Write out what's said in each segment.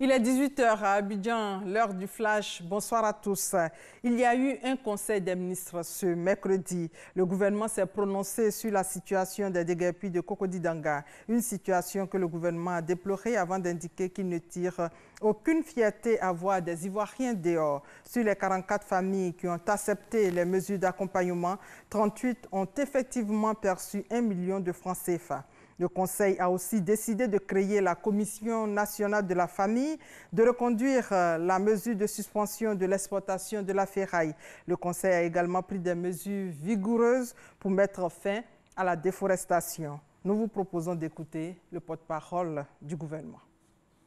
Il est 18 h à Abidjan, l'heure du flash. Bonsoir à tous. Il y a eu un conseil des ministres ce mercredi. Le gouvernement s'est prononcé sur la situation des déguerpis de Cocody-Danga. Une situation que le gouvernement a déplorée avant d'indiquer qu'il ne tire aucune fierté à voir des Ivoiriens dehors. Sur les 44 familles qui ont accepté les mesures d'accompagnement, 38 ont effectivement perçu 1 million de francs CFA. Le Conseil a aussi décidé de créer la Commission nationale de la famille, de reconduire la mesure de suspension de l'exploitation de la ferraille. Le Conseil a également pris des mesures vigoureuses pour mettre fin à la déforestation. Nous vous proposons d'écouter le porte-parole du gouvernement.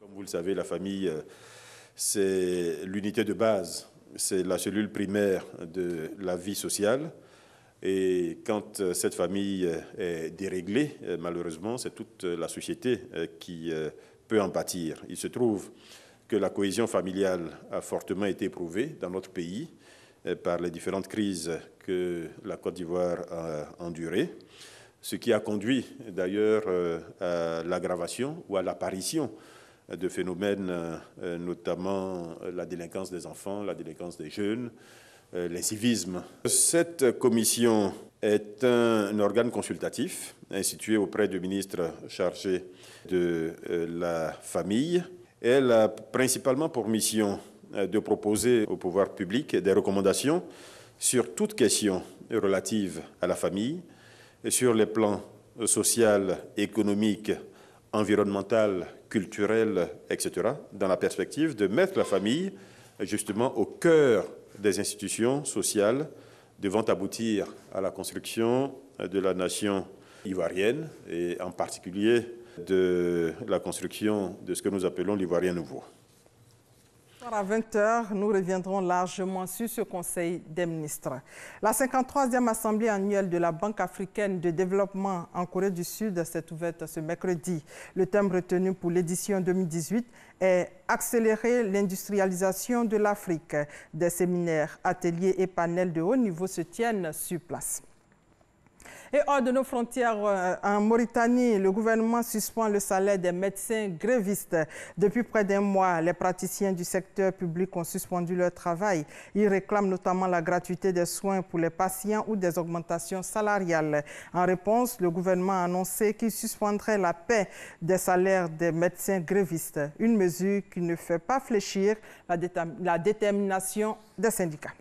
Comme vous le savez, la famille, c'est l'unité de base, c'est la cellule primaire de la vie sociale. Et quand cette famille est déréglée, malheureusement, c'est toute la société qui peut en pâtir. Il se trouve que la cohésion familiale a fortement été éprouvée dans notre pays par les différentes crises que la Côte d'Ivoire a endurées, ce qui a conduit d'ailleurs à l'aggravation ou à l'apparition de phénomènes, notamment la délinquance des enfants, la délinquance des jeunes, l'incivisme. Cette commission est un organe consultatif institué auprès du ministre chargé de la famille. Elle a principalement pour mission de proposer au pouvoir public des recommandations sur toute question relative à la famille, sur les plans social, économique, environnemental, culturel, etc., dans la perspective de mettre la famille justement au cœur des institutions sociales devant aboutir à la construction de la nation ivoirienne et en particulier de la construction de ce que nous appelons l'Ivoirien nouveau. À 20 h, nous reviendrons largement sur ce Conseil des ministres. La 53e Assemblée annuelle de la Banque africaine de développement en Corée du Sud s'est ouverte ce mercredi. Le thème retenu pour l'édition 2018 est « Accélérer l'industrialisation de l'Afrique ». Des séminaires, ateliers et panels de haut niveau se tiennent sur place. Et hors de nos frontières, en Mauritanie, le gouvernement suspend le salaire des médecins grévistes. Depuis près d'un mois, les praticiens du secteur public ont suspendu leur travail. Ils réclament notamment la gratuité des soins pour les patients ou des augmentations salariales. En réponse, le gouvernement a annoncé qu'il suspendrait la paie des salaires des médecins grévistes, une mesure qui ne fait pas fléchir la détermination des syndicats.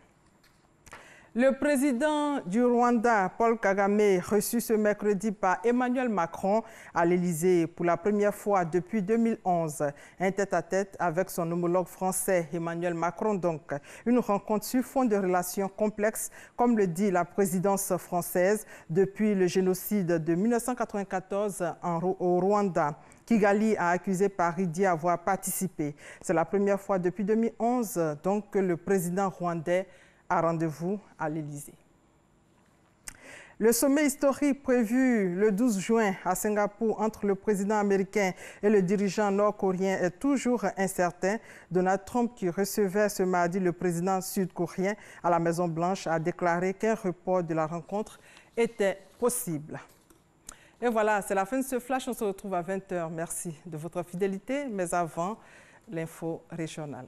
Le président du Rwanda, Paul Kagame, reçu ce mercredi par Emmanuel Macron à l'Élysée pour la première fois depuis 2011. Un tête-à-tête avec son homologue français, Emmanuel Macron donc. Une rencontre sur fond de relations complexes, comme le dit la présidence française, depuis le génocide de 1994 au Rwanda. Kigali a accusé Paris d'y avoir participé. C'est la première fois depuis 2011 donc, que le président rwandais a rendez-vous à l'Élysée. Le sommet historique prévu le 12 juin à Singapour entre le président américain et le dirigeant nord-coréen est toujours incertain. Donald Trump, qui recevait ce mardi le président sud-coréen à la Maison-Blanche, a déclaré qu'un report de la rencontre était possible. Et voilà, c'est la fin de ce flash. On se retrouve à 20 h. Merci de votre fidélité, mais avant, l'info régionale.